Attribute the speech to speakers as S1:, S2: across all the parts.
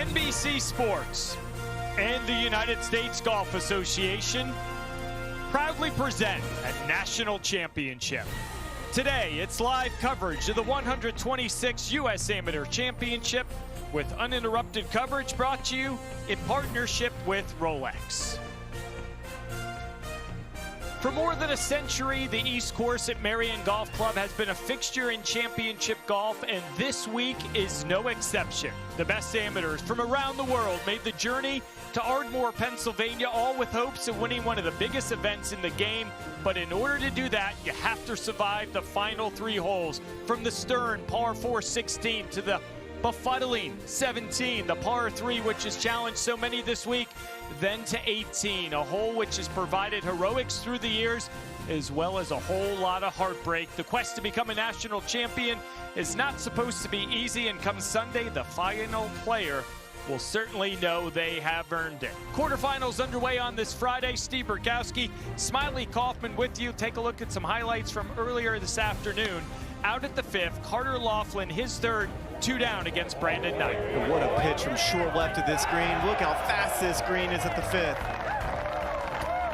S1: NBC Sports and the United States Golf Association proudly present a national championship. Today, it's live coverage of the 126th U.S. Amateur Championship with uninterrupted coverage brought to you in partnership with Rolex. For more than a century, the East Course at Merion Golf Club has been a fixture in championship golf, and this week is no exception. The best amateurs from around the world made the journey to Ardmore, Pennsylvania, all with hopes of winning one of the biggest events in the game. But in order to do that, you have to survive the final three holes, from the stern par 4 16 to the befuddling 17, the par 3, which has challenged so many this week, then to 18, a hole which has provided heroics through the years, as well as a whole lot of heartbreak. The quest to become a national champion is not supposed to be easy, and come Sunday, the final player will certainly know they have earned it. Quarterfinals underway on this Friday. Steve Burkowski, Smiley Kaufman with you. Take a look at some highlights from earlier this afternoon. Out at the fifth, Carter Laughlin, his third, 2 down against Brandon Knight.
S2: What a pitch from short left of this green. Look how fast this green is at the fifth.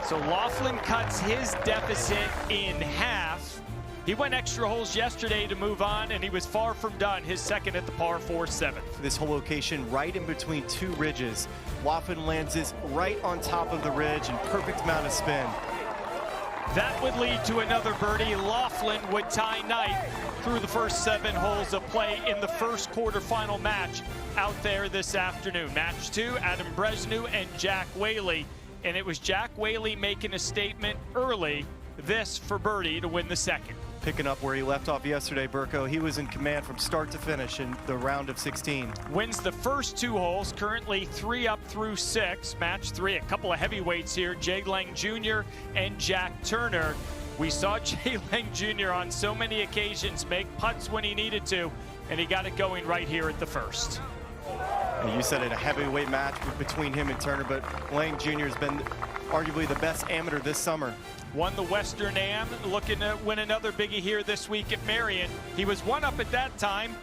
S1: So Laughlin cuts his deficit in half. He went extra holes yesterday to move on, and he was far from done. His second at the par 4 7th.
S2: This whole location right in between two ridges. Laughlin lands this right on top of the ridge and perfect amount of spin.
S1: That would lead to another birdie. Laughlin would tie Knight through the first 7 holes of play in the first quarterfinal match out there this afternoon. Match 2, Adam Bresnew and Jack Whaley. And it was Jack Whaley making a statement early, this for birdie to win the second.
S2: Picking up where he left off yesterday, Burko. He was in command from start to finish in the round of 16.
S1: Wins the first 2 holes, currently 3 up through 6. Match 3, a couple of heavyweights here, Jay Lang Jr. and Jack Turner. We saw Jay Lang Jr. on so many occasions make putts when he needed to, and he got it going right here at the first.
S2: You said it, a heavyweight match between him and Turner, but Lang Jr. has been arguably the best amateur this summer.
S1: Won the Western Am, looking to win another biggie here this week at Merion. He was 1 up at that time,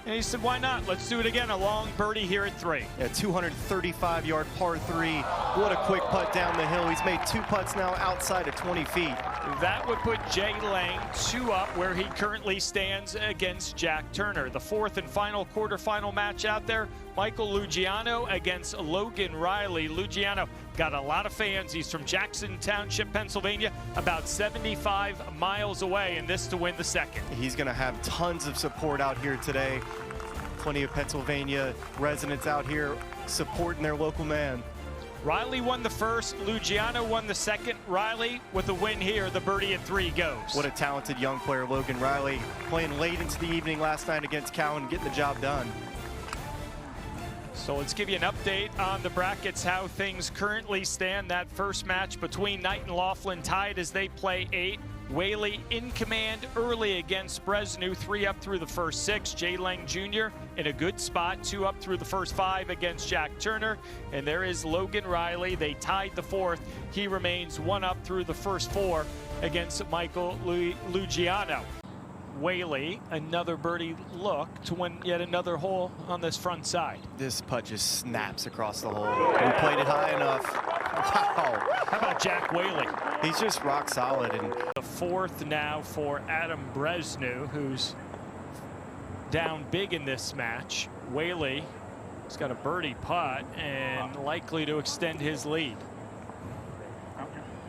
S1: and he said, why not? Let's do it again. A long birdie here at 3.
S2: Yeah, 235-yard par 3. What a quick putt down the hill. He's made 2 putts now outside of 20 feet.
S1: That would put Jay Lang 2 up where he currently stands against Jack Turner. The 4th and final quarterfinal match out there, Michael Lugiano against Logan Riley. Lugiano got a lot of fans. He's from Jackson Township, Pennsylvania, about 75 miles away, and this to win the second.
S2: He's going to have tons of support out here today. Plenty of Pennsylvania residents out here supporting their local man.
S1: Riley won the first, Lugiano won the second. Riley with a win here, the birdie at 3 goes.
S2: What a talented young player, Logan Riley, playing late into the evening last night against Cowan, getting the job done.
S1: So let's give you an update on the brackets, how things currently stand. That first match between Knight and Laughlin tied as they play 8. Whaley in command early against Bresnew, 3 up through the first 6. Jay Lang Jr. in a good spot, 2 up through the first 5 against Jack Turner. And there is Logan Riley. They tied the 4th. He remains 1 up through the first 4 against Michael Lugiano. Whaley, another birdie look to win yet another hole on this front side.
S2: This putt just snaps across the hole. He played it high enough. Wow.
S1: How about Jack Whaley?
S2: He's just rock solid. And
S1: the 4th now for Adam Bresnew, who's down big in this match. Whaley has got a birdie putt and likely to extend his lead.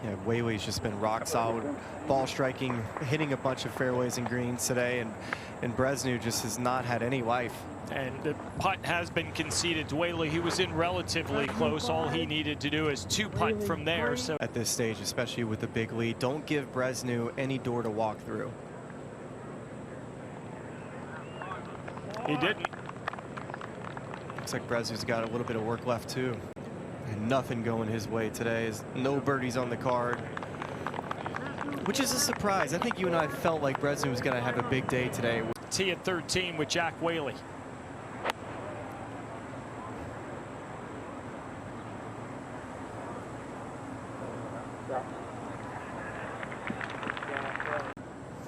S2: Yeah, Whaley's just been rock solid, ball striking, hitting a bunch of fairways and greens today, and Bresnew just has not had any life.
S1: And the putt has been conceded to Whaley. He was in relatively close. All he needed to do is 2 putt from there. So
S2: at this stage, especially with the big lead, don't give Bresnew any door to walk through.
S1: He didn't.
S2: Looks like Bresnew's got a little bit of work left too. And nothing going his way today. No birdies on the card, which is a surprise. I think you and I felt like Bresnew was going to have a big day today.
S1: Tee at 13 with Jack Whaley.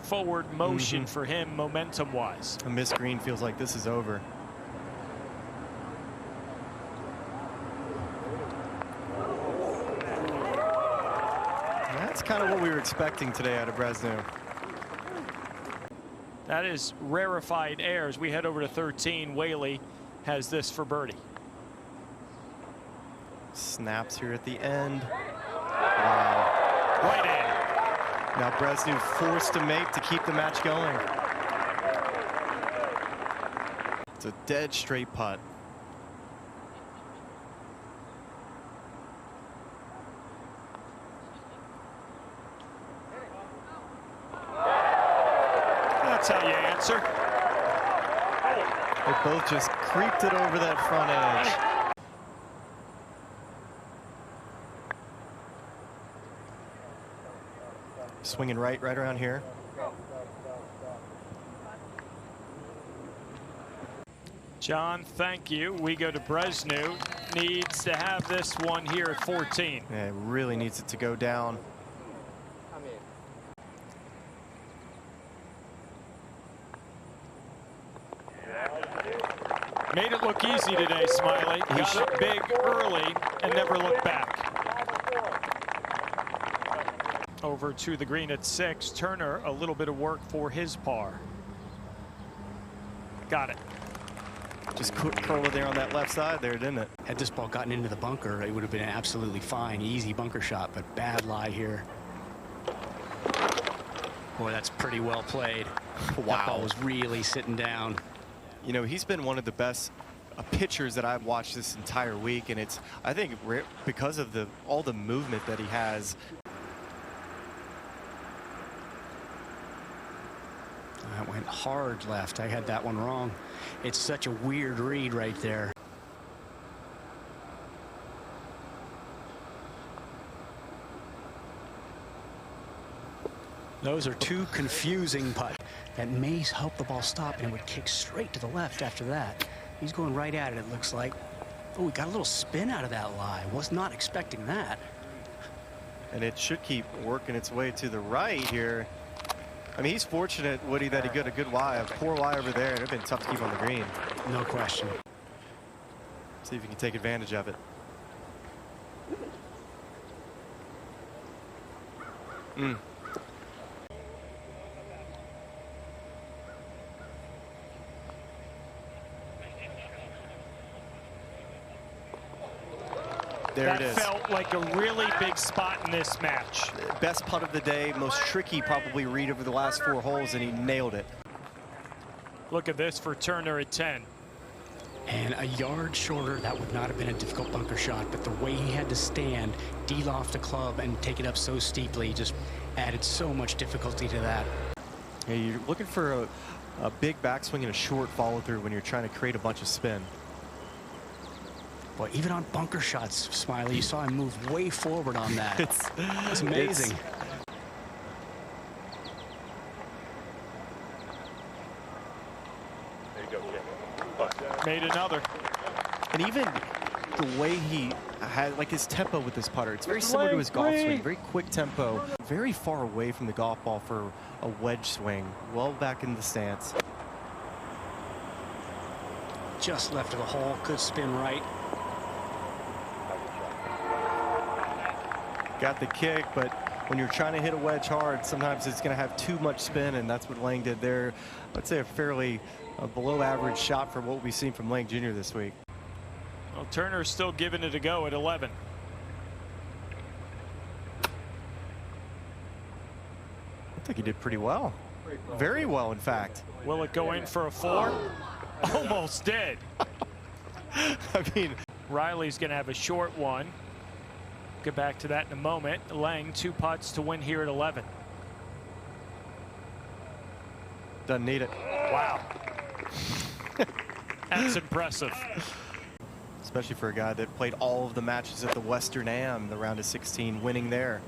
S1: Forward motion for him, momentum-wise.
S2: A missed green feels like this is over. That's kind of what we were expecting today out of Bresnu.
S1: That is rarefied air. As we head over to 13, Whaley has this for birdie.
S2: Snaps here at the end. Wow.
S1: Right in.
S2: Now Bresnu forced to make to keep the match going. It's a dead straight putt.
S1: That's how you answer.
S2: They both just creeped it over that front edge. Swinging right around here.
S1: John, thank you. We go to Bresnu. Needs to have this one here at 14.
S2: Yeah, it really needs it to go down.
S1: Made it look easy today, Smiley. Got it big early and never looked back. Over to the green at 6. Turner, a little bit of work for his par. Got it.
S2: Just curl it there on that left side there, didn't it?
S3: Had this ball gotten into the bunker, it would have been absolutely fine. Easy bunker shot, but bad lie here. Boy, that's pretty well played.
S2: Wow.
S3: That ball was really sitting down.
S2: You know, he's been one of the best pitchers that I've watched this entire week, and it's, I think, because of all the movement that he has.
S3: That went hard left. I had that one wrong. It's such a weird read right there. Those are two confusing putts. That may help the ball stop, and it would kick straight to the left after that. He's going right at it, it looks like. Oh, we got a little spin out of that lie. Was not expecting that.
S2: And it should keep working its way to the right here. I mean, he's fortunate, Woody, that he got a good lie, a poor lie over there. It would have been tough to keep on the green.
S3: No question.
S2: See if he can take advantage of it. There it is.
S1: That felt like a really big spot in this match.
S2: Best putt of the day, most tricky probably read over the last 4 holes, and he nailed it.
S1: Look at this for Turner at 10.
S3: And a yard shorter, that would not have been a difficult bunker shot, but the way he had to stand, de-loft the club, and take it up so steeply just added so much difficulty to that.
S2: Yeah, you're looking for a big backswing and a short follow-through when you're trying to create a bunch of spin.
S3: Boy, even on bunker shots, Smiley, you saw him move way forward on that. It's amazing.
S1: Made another.
S2: And even the way he had, like, his tempo with this putter, it's very similar to his golf swing. Very quick tempo, very far away from the golf ball for a wedge swing. Well back in the stance.
S3: Just left of the hole, could spin right.
S2: Got the kick, but when you're trying to hit a wedge hard, sometimes it's going to have too much spin, and that's what Lang did there. I'd say a fairly below average shot for what we've seen from Lang Jr. this week.
S1: Well, Turner's still giving it a go at 11.
S2: I think he did pretty well. Very well, in fact.
S1: Will it go in for a 4? Almost did.
S2: I mean,
S1: Riley's going to have a short one. Get back to that in a moment. Lang, 2 putts to win here at 11.
S2: doesn't need it.
S1: Wow. That's impressive.
S2: Especially for a guy that played all of the matches at the Western Am, the round of 16, winning there.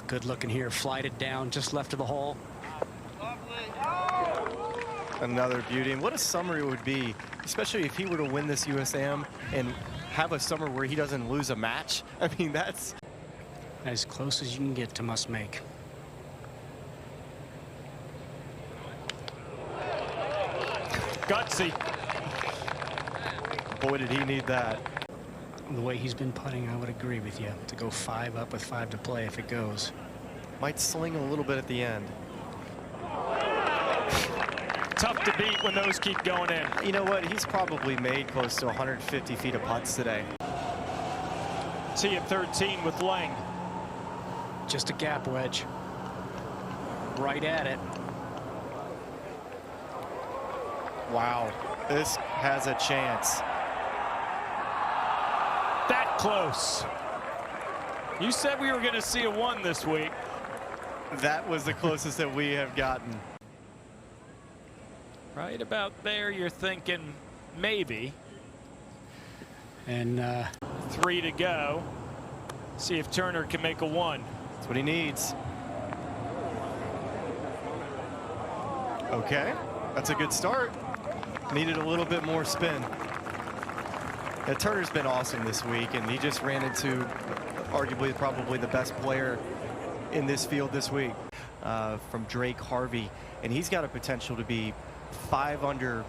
S3: Good looking here, flighted down just left of the hole.
S2: Another beauty, and what a summer it would be, especially if he were to win this USAM and have a summer where he doesn't lose a match. I mean, that's
S3: as close as you can get to must make.
S1: Gutsy.
S2: Boy, did he need that.
S3: The way he's been putting, I would agree with you. To go 5 up with 5 to play if it goes.
S2: Might sling a little bit at the end.
S1: Tough to beat when those keep going in.
S2: You know what? He's probably made close to 150 feet of putts today.
S1: Tee at 13 with Lang.
S3: Just a gap wedge. Right at it.
S2: Wow. This has a chance.
S1: That close. You said we were going to see a 1 this week.
S2: That was the closest that we have gotten.
S1: Right about there, you're thinking maybe.
S3: And
S1: 3 to go. See if Turner can make a 1.
S2: That's what he needs. Okay, that's a good start. Needed a little bit more spin. Yeah, Turner's been awesome this week, and he just ran into arguably probably the best player in this field this week from Drake Harvey, and he's got a potential to be 5 under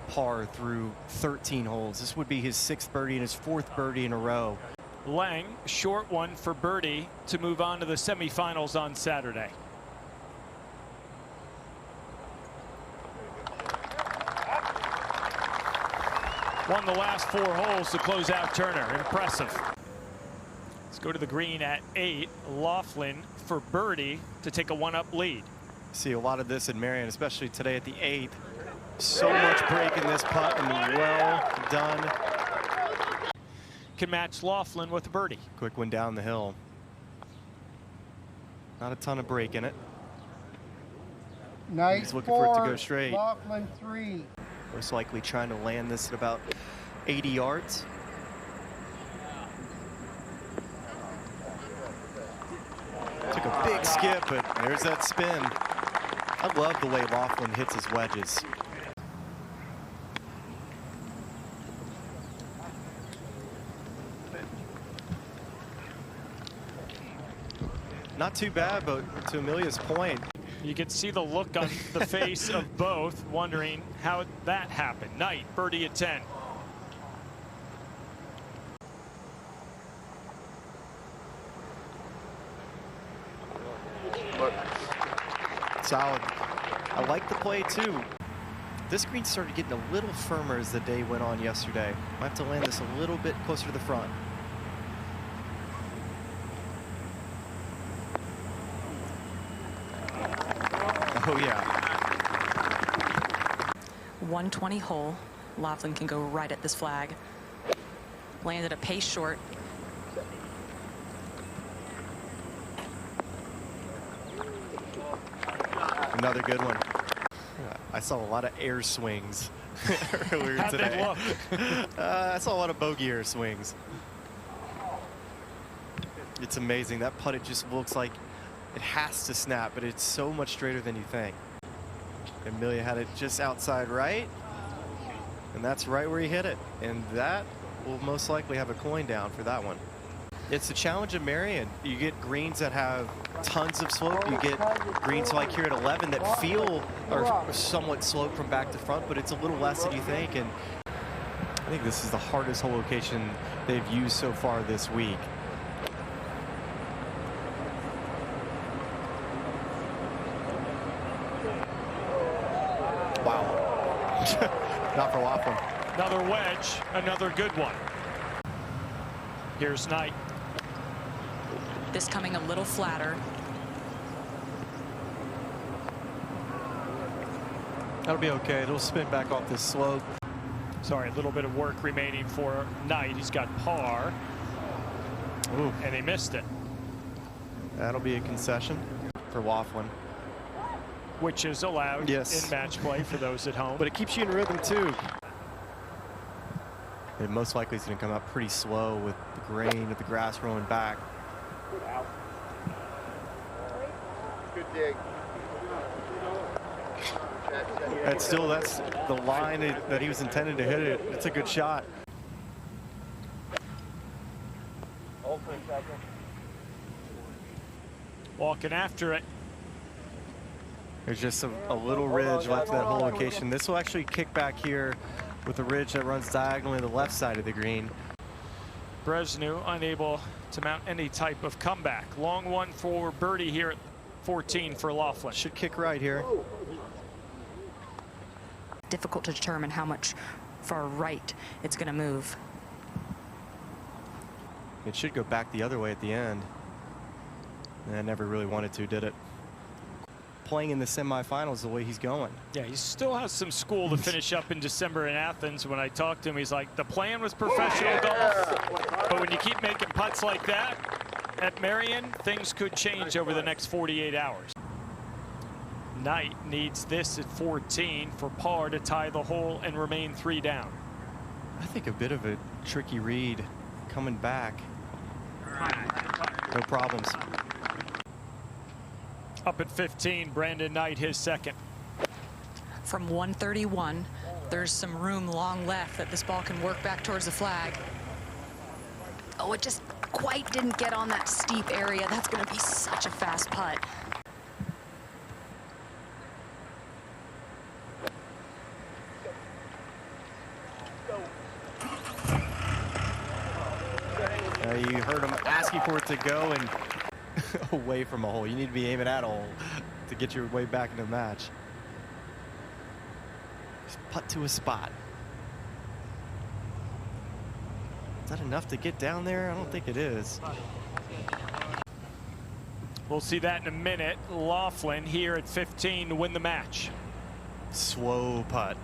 S2: par through 13 holes. This would be his 6th birdie and his 4th birdie in a row.
S1: Lang, short one for birdie to move on to the semifinals on Saturday. Won the last 4 holes to close out Turner. Impressive. Let's go to the green at 8. Laughlin for birdie to take a 1-up lead.
S2: See a lot of this in Merion, especially today at the 8th. So much break in this putt, and well done.
S1: Can match Laughlin with a birdie.
S2: Quick one down the hill. Not a ton of break in it.
S4: Nice.
S2: He's looking for it to go straight.
S4: Laughlin 3.
S2: Most likely trying to land this at about 80 yards. Took a big skip, but there's that spin. I love the way Laughlin hits his wedges. Not too bad, but to Amelia's point,
S1: you can see the look on the face of both, wondering how that happened. Knight, birdie at 10.
S2: Solid. I like the play too. This green started getting a little firmer as the day went on yesterday. Might have to land this a little bit closer to the front. Oh yeah.
S5: 120 hole. Laughlin can go right at this flag. Landed a pace short.
S2: Another good one. I saw a lot of air swings earlier
S1: How'd
S2: today.
S1: they look?
S2: I saw a lot of bogey air swings. It's amazing. That putt, it just looks like it has to snap, but it's so much straighter than you think. Amelia had it just outside right, and that's right where he hit it. And that will most likely have a coin down for that one. It's the challenge of Merion. You get greens that have tons of slope. You get greens like here at 11 that feel are somewhat sloped from back to front, but it's a little less than you think. And I think this is the hardest hole location they've used so far this week. Wow. Not for Laughlin.
S1: Another wedge, another good one. Here's Knight.
S5: This coming a little flatter.
S2: That'll be okay. It'll spin back off this slope.
S1: Sorry, a little bit of work remaining for Knight. He's got par.
S2: Ooh.
S1: And he missed it.
S2: That'll be a concession for Laughlin.
S1: Which is allowed in match play for those at home.
S2: But it keeps you in rhythm too. It most likely is going to come out pretty slow with the grain of the grass rolling back.
S4: Good dig.
S2: That's the line that he was intended to hit it. It's a good shot.
S1: Walking after it.
S2: There's just a little ridge left of that whole location. This will actually kick back here with a ridge that runs diagonally to the left side of the green.
S1: Bresnu unable to mount any type of comeback. Long one for birdie here at 14 for Laughlin.
S2: Should kick right here.
S5: Difficult to determine how much far right it's going to move.
S2: It should go back the other way at the end. And never really wanted to, did it? Playing in the semifinals the way he's going.
S1: Yeah, he still has some school to finish up in December in Athens. When I talked to him, he's like, the plan was professional golf, but when you keep making putts like that at Merion, things could change over the next 48 hours. Knight needs this at 14 for par to tie the hole and remain 3 down.
S2: I think a bit of a tricky read coming back. No problems.
S1: Up at 15, Brandon Knight, his second.
S5: From 131, there's some room long left that this ball can work back towards the flag. Oh, it just quite didn't get on that steep area. That's going to be such a fast putt.
S2: You heard him asking for it to go and away from a hole. You need to be aiming at a hole to get your way back into the match. Just putt to a spot. Is that enough to get down there? I don't think it is.
S1: We'll see that in a minute. Laughlin here at 15 to win the match.
S2: Slow putt.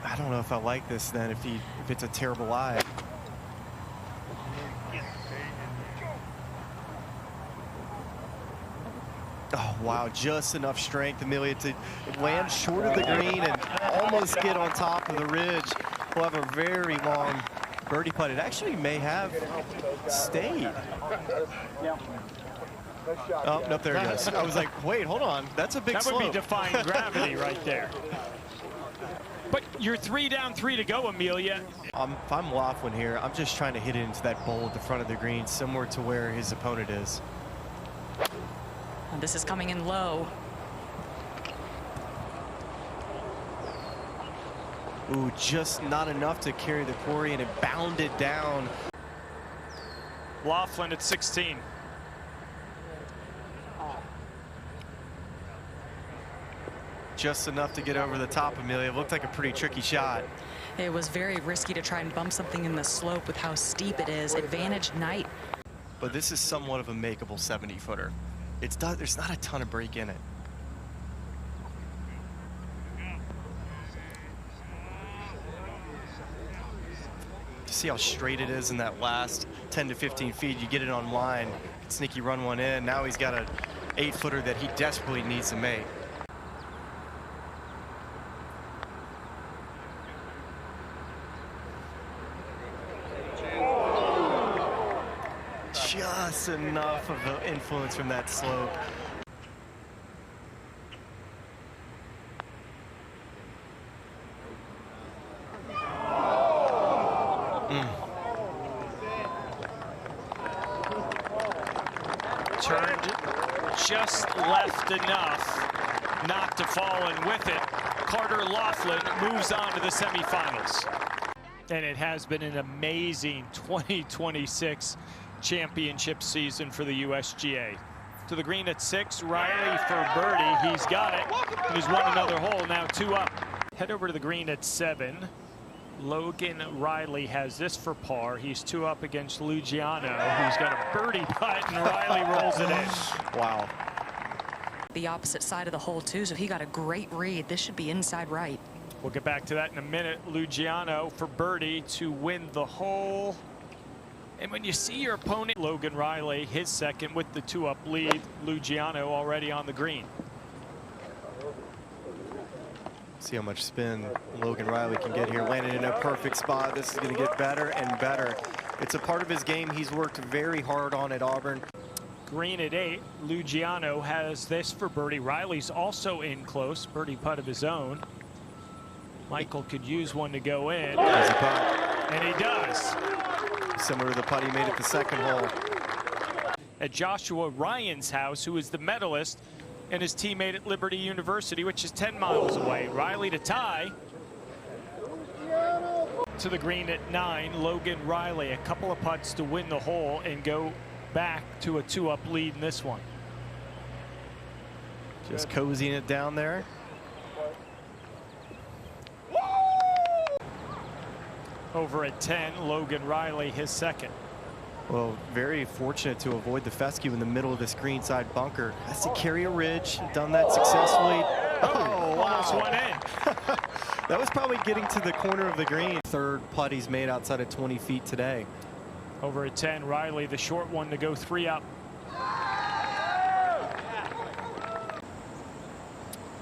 S2: I don't know if I like this then if it's a terrible lie. Oh wow, just enough strength, Amelia, to land short of the green and almost get on top of the ridge. We'll have a very long birdie putt. It actually may have stayed. Oh, no, there it is. I was like, wait, hold on. That's a big slope.
S1: That would be defying gravity right there. But you're 3 down, 3 to go, Amelia.
S2: If I'm Laughlin here, I'm just trying to hit it into that bowl at the front of the green, similar to where his opponent is.
S5: And this is coming in low.
S2: Ooh, just not enough to carry the quarry, and it bounded down.
S1: Laughlin at 16.
S2: Just enough to get over the top, Amelia. It looked like a pretty tricky shot.
S5: It was very risky to try and bump something in the slope with how steep it is. Advantage Knight.
S2: But this is somewhat of a makeable 70-footer. There's not a ton of break in it. See how straight it is in that last 10 to 15 feet. You get it on line, sneaky run one in. Now he's got an 8-footer that he desperately needs to make. Just enough of an influence from that slope.
S1: Turned just left enough not to fall in with it. Carter Laughlin moves on to the semifinals. And it has been an amazing 2026 championship season for the USGA. To the green at 6, Riley for birdie. He's got it. And he's won another hole, now 2 up. Head over to the green at 7. Logan Riley has this for par. He's 2 up against Lugiano, who's got a birdie putt, and Riley rolls it in.
S2: Wow.
S5: The opposite side of the hole too, so he got a great read. This should be inside right.
S1: We'll get back to that in a minute. Lugiano for birdie to win the hole. And when you see your opponent, Logan Riley, his second with the 2-up lead. Lugiano already on the green.
S2: See how much spin Logan Riley can get here. Landed in a perfect spot. This is going to get better and better. It's a part of his game he's worked very hard on at Auburn.
S1: Green at 8. Lugiano has this for birdie. Riley's also in close. Birdie putt of his own. Michael could use one to go in.
S2: There's a putt.
S1: And he does.
S2: Similar to the putt he made at the second hole.
S1: At Joshua Ryan's house, who is the medalist, and his teammate at Liberty University, which is 10 miles away. Riley to tie. to the green at 9. Logan Riley, a couple of putts to win the hole and go back to a 2-up lead in this one.
S2: Just cozying it down there.
S1: Over at 10, Logan Riley, his second.
S2: Well, very fortunate to avoid the fescue in the middle of this greenside bunker. Has to carry a ridge, done that successfully. Oh,
S1: Almost
S2: wow.
S1: went in.
S2: That was probably getting to the corner of the green. Third putt he's made outside of 20 feet today.
S1: Over at 10, Riley, the short one to go 3 up.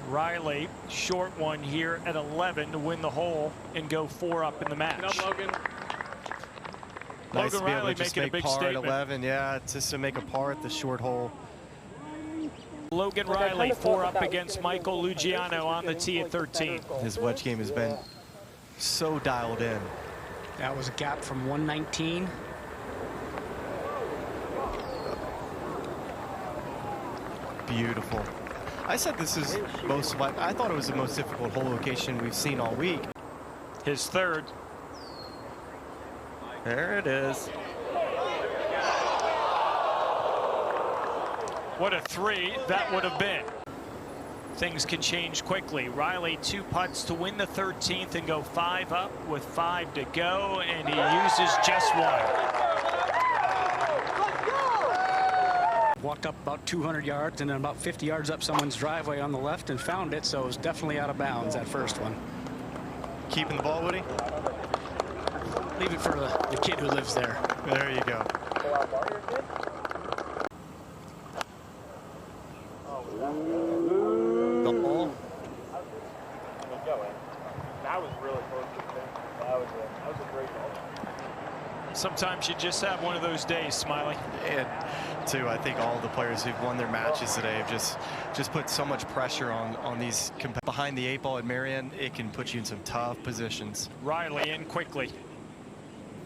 S1: Riley, short one here at 11 to win the hole and go 4 up in the match.
S6: Good up, Logan.
S2: Nice
S1: Logan
S2: to be able
S1: Riley
S2: to just
S1: making a
S2: make
S1: big
S2: par
S1: statement.
S2: at 11. Yeah, just to make a par at the short hole.
S1: Logan Riley, 4 up against Michael Lugiano on the tee at 13.
S2: His wedge game has been so dialed in.
S3: That was a gap from 119.
S2: Beautiful. I said this is I thought it was the most difficult hole location we've seen all week.
S1: His third.
S2: There it is.
S1: What a 3 that would have been. Things can change quickly. Riley, 2 putts to win the 13th and go 5 up with 5 to go, and he uses just 1.
S3: Walked up about 200 yards and then about 50 yards up someone's driveway on the left and found it, so it was definitely out of bounds, that first one.
S2: Keeping the ball, Woody?
S3: Leave it for the kid who lives there.
S2: There you go.
S3: The ball.
S6: That was really close to the finish. That was a great ball.
S1: Sometimes you just have one of those days, Smiley.
S2: And too, I think all the players who've won their matches today have just put so much pressure on these behind the 8 ball at Merion. It can put you in some tough positions.
S1: Riley in quickly.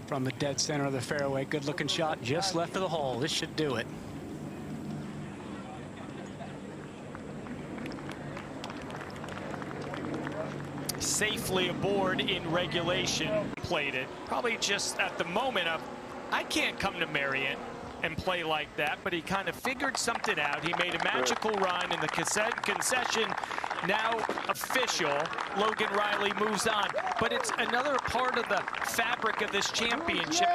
S3: From the dead center of the fairway, good looking shot just left of the hole. This should do it.
S1: Safely aboard in regulation. Played it. Probably just at the moment of, I can't come to Merion and play like that, but he kind of figured something out. He made a magical run in the concession. Now official. Logan Riley moves on. But it's another part of the fabric of this championship.